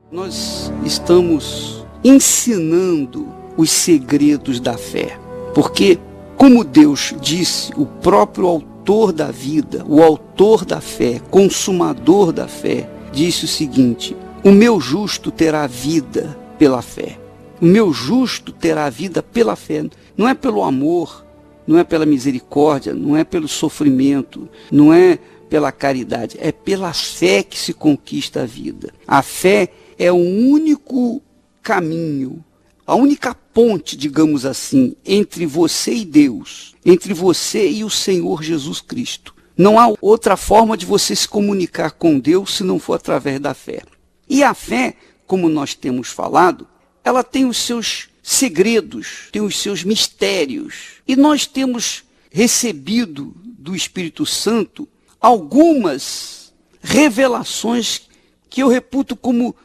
Nós estamos ensinando os segredos da fé, porque, como Deus disse, o próprio autor da vida, o autor da fé, consumador da fé, disse o seguinte: o meu justo terá vida pela fé. O meu justo terá vida pela fé. Não é pelo amor, não é pela misericórdia, não é pelo sofrimento, não é pela caridade, é pela fé que se conquista a vida. A fé é o único caminho, a única ponte, digamos assim, entre você e Deus, entre você e o Senhor Jesus Cristo. Não há outra forma de você se comunicar com Deus se não for através da fé. E a fé, como nós temos falado, ela tem os seus segredos, tem os seus mistérios. E nós temos recebido do Espírito Santo algumas revelações que eu reputo como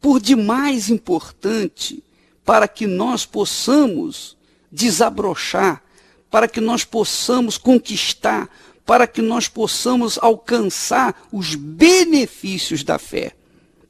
por demais importante para que nós possamos desabrochar, para que nós possamos conquistar, para que nós possamos alcançar os benefícios da fé.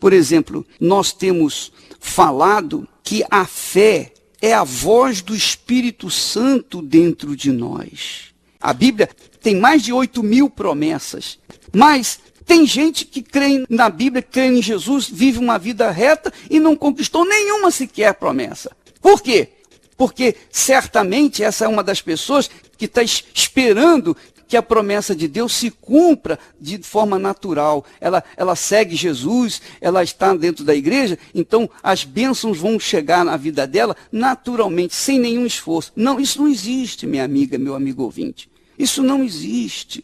Por exemplo, nós temos falado que a fé é a voz do Espírito Santo dentro de nós. A Bíblia tem mais de 8.000 promessas, mas tem gente que crê na Bíblia, crê em Jesus, vive uma vida reta e não conquistou nenhuma sequer promessa. Por quê? Porque certamente essa é uma das pessoas que está esperando que a promessa de Deus se cumpra de forma natural. Ela segue Jesus, ela está dentro da igreja, então as bênçãos vão chegar na vida dela naturalmente, sem nenhum esforço. Não, isso não existe, minha amiga, meu amigo ouvinte. Isso não existe.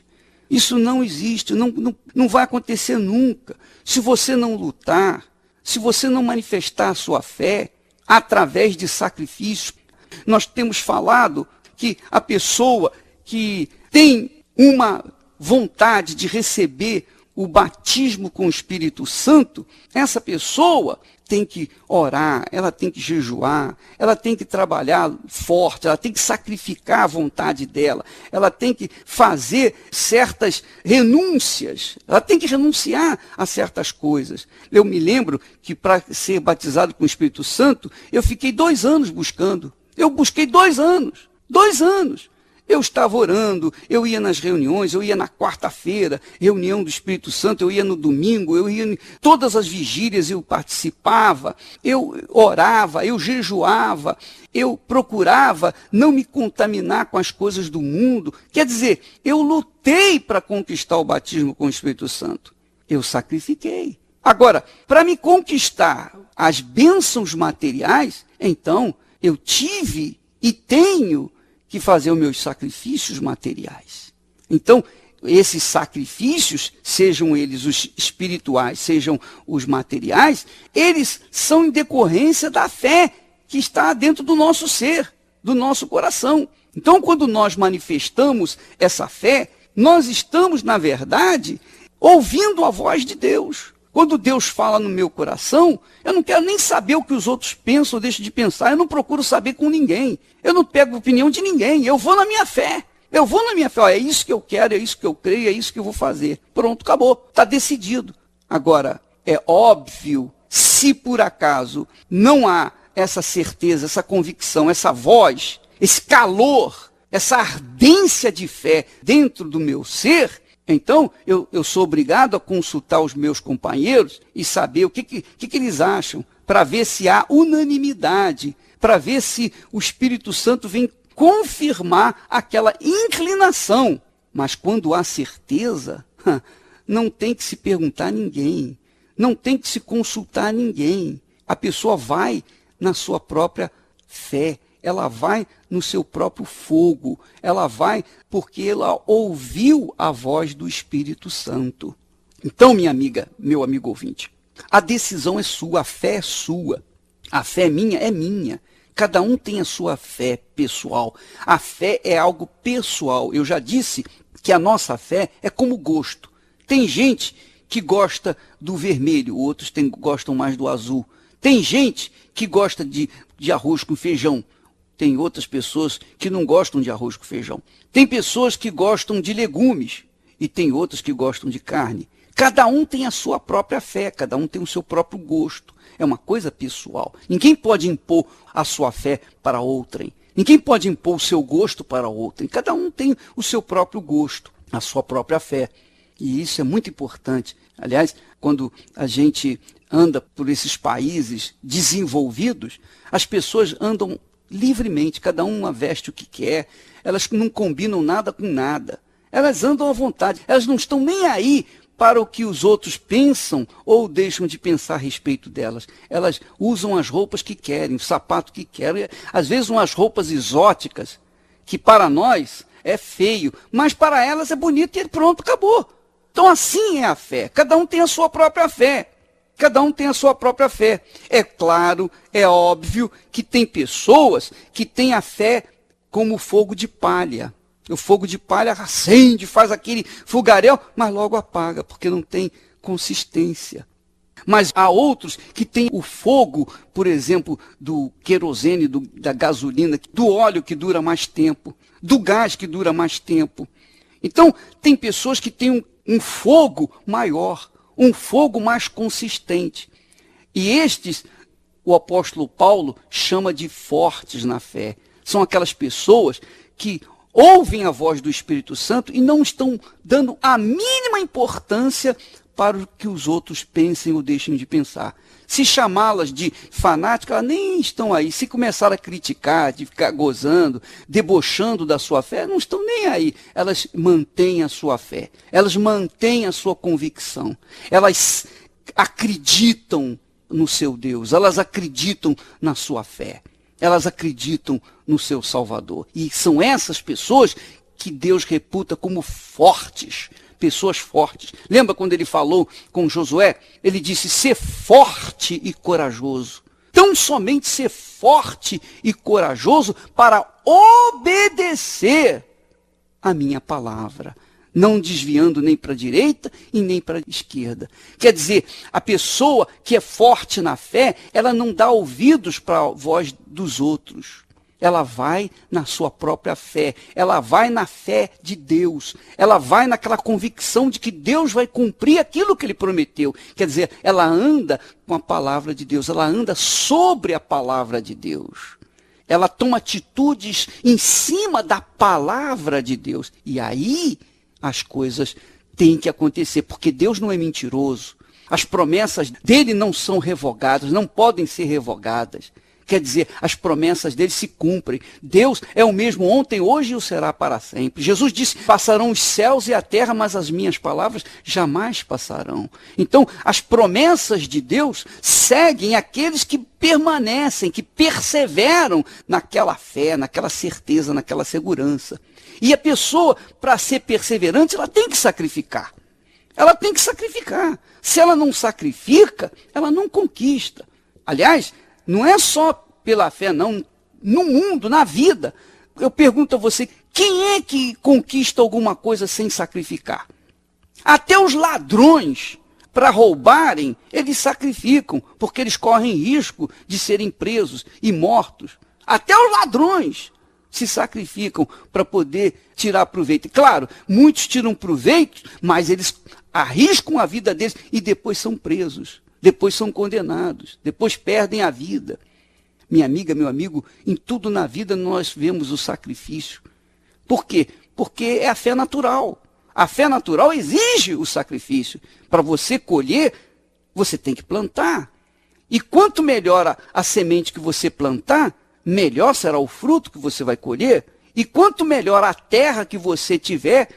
Isso não existe, não vai acontecer nunca. Se você não lutar, se você não manifestar a sua fé através de sacrifícios. Nós temos falado que a pessoa que tem uma vontade de receber o batismo com o Espírito Santo, essa pessoa tem que orar, ela tem que jejuar, ela tem que trabalhar forte, ela tem que sacrificar a vontade dela, ela tem que fazer certas renúncias, ela tem que renunciar a certas coisas. Eu me lembro que para ser batizado com o Espírito Santo, eu fiquei 2 anos buscando. Eu busquei 2 anos. 2 anos. Eu estava orando, eu ia nas reuniões, eu ia na quarta-feira, reunião do Espírito Santo, eu ia no domingo, eu ia em todas as vigílias, eu participava, eu orava, eu jejuava, eu procurava não me contaminar com as coisas do mundo. Quer dizer, eu lutei para conquistar o batismo com o Espírito Santo. Eu sacrifiquei. Agora, para me conquistar as bênçãos materiais, então eu tive e tenho que fazer os meus sacrifícios materiais. Então, esses sacrifícios, sejam eles os espirituais, sejam os materiais, eles são em decorrência da fé que está dentro do nosso ser, do nosso coração. Então, quando nós manifestamos essa fé, nós estamos, na verdade, ouvindo a voz de Deus. Quando Deus fala no meu coração, eu não quero nem saber o que os outros pensam ou deixam de pensar. Eu não procuro saber com ninguém. Eu não pego a opinião de ninguém. Eu vou na minha fé. Eu vou na minha fé. Ó, é isso que eu quero, é isso que eu creio, é isso que eu vou fazer. Pronto, acabou. Está decidido. Agora, é óbvio, se por acaso não há essa certeza, essa convicção, essa voz, esse calor, essa ardência de fé dentro do meu ser, então, eu sou obrigado a consultar os meus companheiros e saber o que eles acham, para ver se há unanimidade, para ver se o Espírito Santo vem confirmar aquela inclinação. Mas quando há certeza, não tem que se perguntar a ninguém, não tem que se consultar a ninguém. A pessoa vai na sua própria fé. Ela vai no seu próprio fogo, ela vai porque ela ouviu a voz do Espírito Santo. Então, minha amiga, meu amigo ouvinte, a decisão é sua, a fé é sua, a fé é minha. Cada um tem a sua fé pessoal. A fé é algo pessoal. Eu já disse que a nossa fé é como gosto. Tem gente que gosta do vermelho, outros gostam mais do azul. Tem gente que gosta de arroz com feijão. Tem outras pessoas que não gostam de arroz com feijão. Tem pessoas que gostam de legumes e tem outros que gostam de carne. Cada um tem a sua própria fé, cada um tem o seu próprio gosto. É uma coisa pessoal. Ninguém pode impor a sua fé para outrem. Ninguém pode impor o seu gosto para outrem. Cada um tem o seu próprio gosto, a sua própria fé. E isso é muito importante. Aliás, quando a gente anda por esses países desenvolvidos, as pessoas andam livremente, cada uma veste o que quer, elas não combinam nada com nada. Elas andam à vontade, elas não estão nem aí para o que os outros pensam ou deixam de pensar a respeito delas. Elas usam as roupas que querem, o sapato que querem, às vezes umas roupas exóticas, que para nós é feio, mas para elas é bonito e pronto, acabou. Então assim é a fé, cada um tem a sua própria fé. Cada um tem a sua própria fé. É claro, é óbvio que tem pessoas que têm a fé como fogo de palha. O fogo de palha acende, faz aquele fogaréu, mas logo apaga, porque não tem consistência. Mas há outros que têm o fogo, por exemplo, do querosene, da gasolina, do óleo que dura mais tempo, do gás que dura mais tempo. Então, tem pessoas que têm um fogo maior, um fogo mais consistente. E estes, o apóstolo Paulo chama de fortes na fé. São aquelas pessoas que ouvem a voz do Espírito Santo e não estão dando a mínima importância para o que os outros pensem ou deixem de pensar. Se chamá-las de fanáticas, elas nem estão aí. Se começar a criticar, de ficar gozando, debochando da sua fé, não estão nem aí. Elas mantêm a sua fé. Elas mantêm a sua convicção. Elas acreditam no seu Deus. Elas acreditam na sua fé. Elas acreditam no seu Salvador. E são essas pessoas que Deus reputa como fortes. Pessoas fortes. Lembra quando ele falou com Josué? Ele disse, ser forte e corajoso. Tão somente ser forte e corajoso para obedecer a minha palavra. Não desviando nem para a direita e nem para a esquerda. Quer dizer, a pessoa que é forte na fé, ela não dá ouvidos para a voz dos outros. Ela vai na sua própria fé, ela vai na fé de Deus, ela vai naquela convicção de que Deus vai cumprir aquilo que ele prometeu. Quer dizer, ela anda com a palavra de Deus, ela anda sobre a palavra de Deus. Ela toma atitudes em cima da palavra de Deus. E aí as coisas têm que acontecer, porque Deus não é mentiroso. As promessas dele não são revogadas, não podem ser revogadas. Quer dizer, as promessas dele se cumprem. Deus é o mesmo ontem, hoje e o será para sempre. Jesus disse, passarão os céus e a terra, mas as minhas palavras jamais passarão. Então, as promessas de Deus seguem aqueles que permanecem, que perseveram naquela fé, naquela certeza, naquela segurança. E a pessoa, para ser perseverante, ela tem que sacrificar. Ela tem que sacrificar. Se ela não sacrifica, ela não conquista. Aliás, não é só pela fé, não. No mundo, na vida. Eu pergunto a você, quem é que conquista alguma coisa sem sacrificar? Até os ladrões, para roubarem, eles sacrificam, porque eles correm risco de serem presos e mortos. Até os ladrões se sacrificam para poder tirar proveito. Claro, muitos tiram proveito, mas eles arriscam a vida deles e depois são presos. Depois são condenados, depois perdem a vida. Minha amiga, meu amigo, em tudo na vida nós vemos o sacrifício. Por quê? Porque é a fé natural. A fé natural exige o sacrifício. Para você colher, você tem que plantar. E quanto melhor a semente que você plantar, melhor será o fruto que você vai colher. E quanto melhor a terra que você tiver,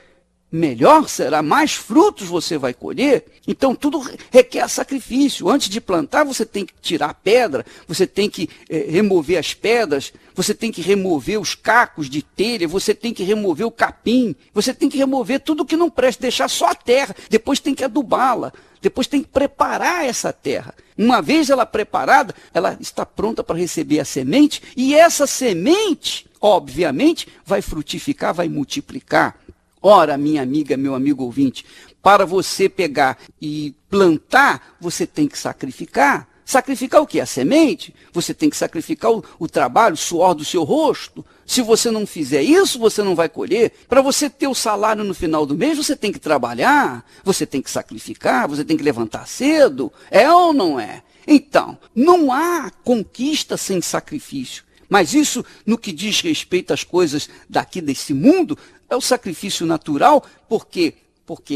melhor será, mais frutos você vai colher. Então tudo requer sacrifício. Antes de plantar você tem que tirar a pedra, você tem que remover as pedras, você tem que remover os cacos de telha, você tem que remover o capim, você tem que remover tudo que não presta, deixar só a terra, depois tem que adubá-la, depois tem que preparar essa terra. Uma vez ela preparada, ela está pronta para receber a semente, e essa semente, obviamente, vai frutificar, vai multiplicar. Ora, minha amiga, meu amigo ouvinte, para você pegar e plantar, você tem que sacrificar. Sacrificar o quê? A semente? Você tem que sacrificar o trabalho, o suor do seu rosto, Se você não fizer isso, você não vai colher. Para você ter o salário no final do mês, você tem que trabalhar, você tem que sacrificar, você tem que levantar cedo. É ou não é? Então, não há conquista sem sacrifício. Mas isso, no que diz respeito às coisas daqui desse mundo, é o sacrifício natural, porque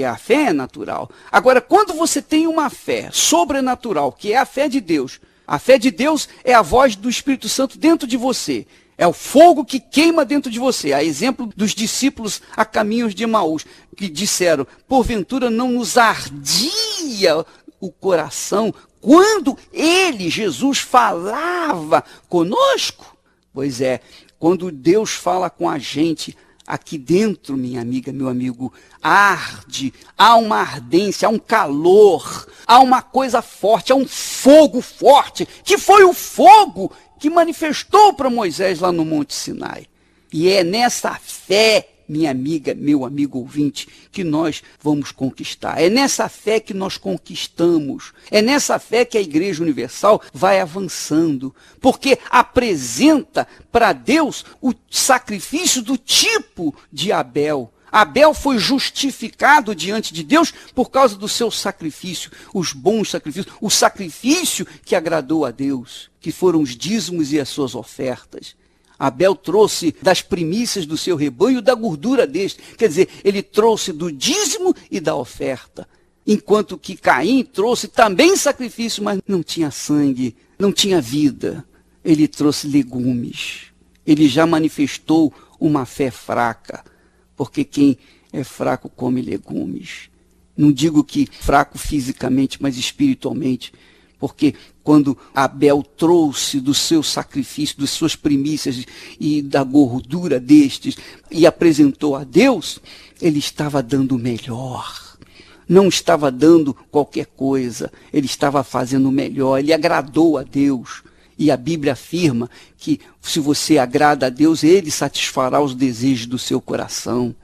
a fé é natural. Agora, quando você tem uma fé sobrenatural, que é a fé de Deus é a voz do Espírito Santo dentro de você. É o fogo que queima dentro de você. A exemplo dos discípulos a caminhos de Emaús, que disseram, porventura não nos ardia o coração quando ele, Jesus, falava conosco? Pois é, quando Deus fala com a gente, aqui dentro, minha amiga, meu amigo, arde, há uma ardência, há um calor, há uma coisa forte, há um fogo forte, que foi o fogo que manifestou para Moisés lá no Monte Sinai. E é nessa fé, minha amiga, meu amigo ouvinte, que nós vamos conquistar. É nessa fé que nós conquistamos. É nessa fé que a Igreja Universal vai avançando. Porque apresenta para Deus o sacrifício do tipo de Abel. Abel foi justificado diante de Deus por causa do seu sacrifício, os bons sacrifícios, o sacrifício que agradou a Deus, que foram os dízimos e as suas ofertas. Abel trouxe das primícias do seu rebanho, da gordura deste. Quer dizer, ele trouxe do dízimo e da oferta. Enquanto que Caim trouxe também sacrifício, mas não tinha sangue, não tinha vida. Ele trouxe legumes. Ele já manifestou uma fé fraca. Porque quem é fraco come legumes. Não digo que fraco fisicamente, mas espiritualmente. Porque quando Abel trouxe do seu sacrifício, das suas primícias e da gordura destes, e apresentou a Deus, ele estava dando o melhor. Não estava dando qualquer coisa, ele estava fazendo o melhor, ele agradou a Deus. E a Bíblia afirma que se você agrada a Deus, ele satisfará os desejos do seu coração.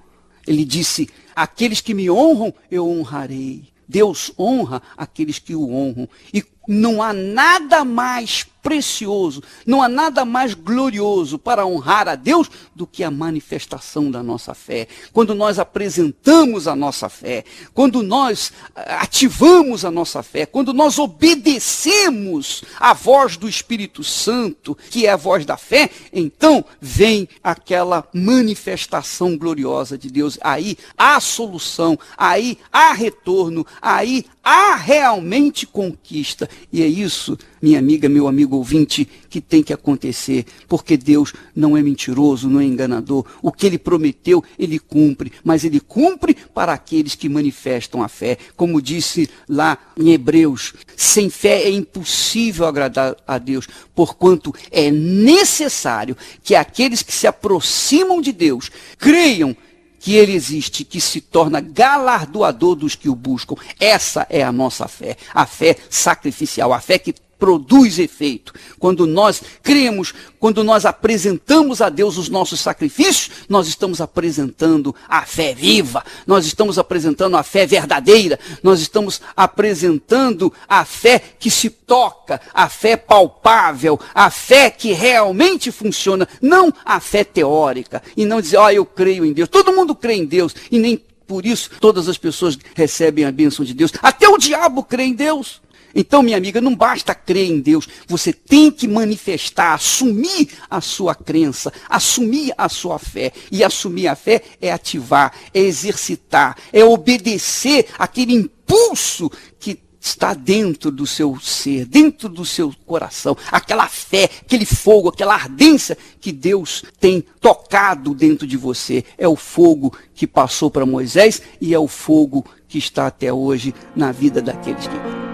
Ele disse, aqueles que me honram, eu honrarei. Deus honra aqueles que o honram. E não há nada mais precioso, não há nada mais glorioso para honrar a Deus do que a manifestação da nossa fé. Quando nós apresentamos a nossa fé, quando nós ativamos a nossa fé, quando nós obedecemos a voz do Espírito Santo, que é a voz da fé, então vem aquela manifestação gloriosa de Deus. Aí há solução, aí há retorno, aí há realmente conquista. E é isso, minha amiga, meu amigo ouvinte, que tem que acontecer, porque Deus não é mentiroso, não é enganador. O que Ele prometeu, Ele cumpre, mas Ele cumpre para aqueles que manifestam a fé. Como disse lá em Hebreus, sem fé é impossível agradar a Deus, porquanto é necessário que aqueles que se aproximam de Deus creiam que Ele existe, que se torna galardoador dos que o buscam. Essa é a nossa fé, a fé sacrificial, a fé que produz efeito. Quando nós cremos, quando nós apresentamos a Deus os nossos sacrifícios, nós estamos apresentando a fé viva, nós estamos apresentando a fé verdadeira, nós estamos apresentando a fé que se toca, a fé palpável, a fé que realmente funciona, não a fé teórica, e não dizer, eu creio em Deus. Todo mundo crê em Deus, e nem por isso todas as pessoas recebem a bênção de Deus. Até o diabo crê em Deus. Então, minha amiga, não basta crer em Deus, você tem que manifestar, assumir a sua crença, assumir a sua fé. E assumir a fé é ativar, é exercitar, é obedecer aquele impulso que está dentro do seu ser, dentro do seu coração. Aquela fé, aquele fogo, aquela ardência que Deus tem tocado dentro de você. É o fogo que passou para Moisés e é o fogo que está até hoje na vida daqueles que creem.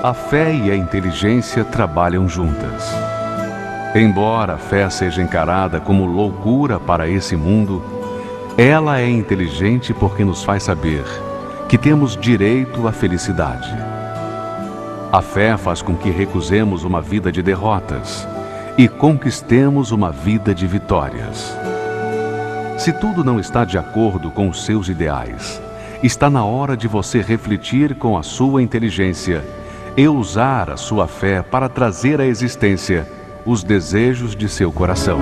A fé e a inteligência trabalham juntas. Embora a fé seja encarada como loucura para esse mundo, ela é inteligente porque nos faz saber que temos direito à felicidade. A fé faz com que recusemos uma vida de derrotas e conquistemos uma vida de vitórias. Se tudo não está de acordo com os seus ideais, está na hora de você refletir com a sua inteligência e usar a sua fé para trazer à existência os desejos de seu coração.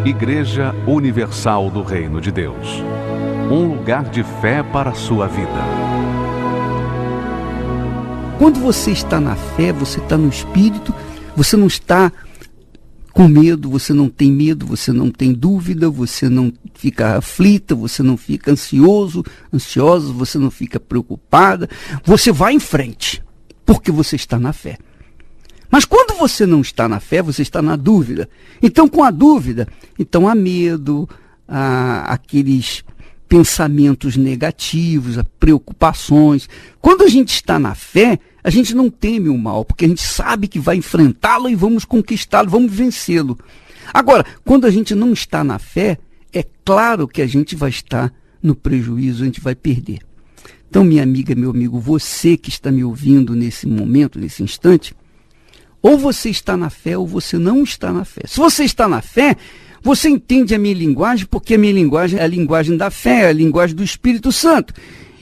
Igreja Universal do Reino de Deus. Um lugar de fé para a sua vida. Quando você está na fé, você está no Espírito, você não está com medo, você não tem medo, você não tem dúvida, você não fica aflita, você não fica ansiosa, você não fica preocupada, você vai em frente, porque você está na fé. Mas quando você não está na fé, você está na dúvida. Então, com a dúvida, então há medo, há aqueles pensamentos negativos, há preocupações. Quando a gente está na fé, a gente não teme o mal, porque a gente sabe que vai enfrentá-lo e vamos conquistá-lo, vamos vencê-lo. Agora, quando a gente não está na fé, é claro que a gente vai estar no prejuízo, a gente vai perder. Então, minha amiga, meu amigo, você que está me ouvindo nesse momento, nesse instante, ou você está na fé ou você não está na fé. Se você está na fé, você entende a minha linguagem, porque a minha linguagem é a linguagem da fé, é a linguagem do Espírito Santo.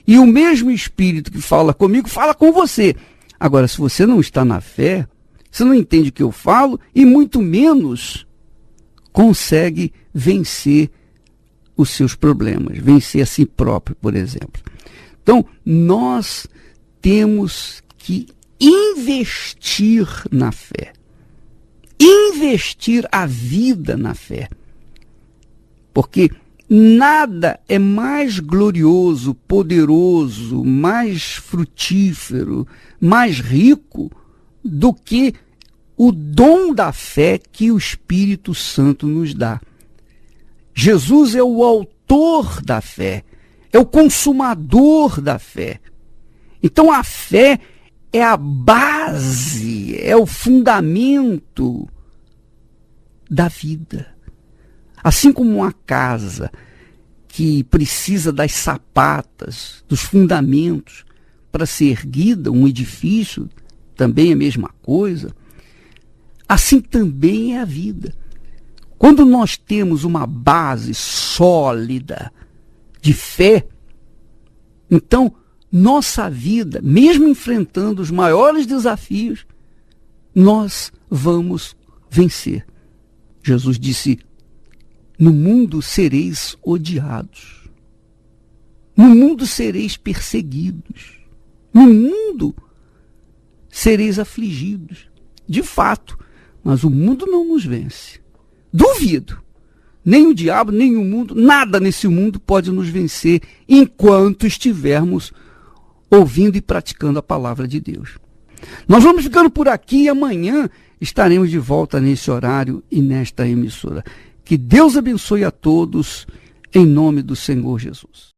E o mesmo Espírito que fala comigo, fala com você. Agora, se você não está na fé, você não entende o que eu falo e muito menos consegue vencer os seus problemas, vencer a si próprio, por exemplo. Então, nós temos que investir na fé. Investir a vida na fé. Porque nada é mais glorioso, poderoso, mais frutífero, mais rico do que o dom da fé que o Espírito Santo nos dá. Jesus é o autor da fé, é o consumador da fé. Então a fé é a base, é o fundamento da vida. Assim como uma casa que precisa das sapatas, dos fundamentos para ser erguida, um edifício também é a mesma coisa, assim também é a vida. Quando nós temos uma base sólida de fé, então nossa vida, mesmo enfrentando os maiores desafios, nós vamos vencer. Jesus disse: no mundo sereis odiados, no mundo sereis perseguidos, no mundo sereis afligidos. De fato, mas o mundo não nos vence. Duvido. Nem o diabo, nem o mundo, nada nesse mundo pode nos vencer enquanto estivermos ouvindo e praticando a palavra de Deus. Nós vamos ficando por aqui e amanhã estaremos de volta nesse horário e nesta emissora. Que Deus abençoe a todos, em nome do Senhor Jesus.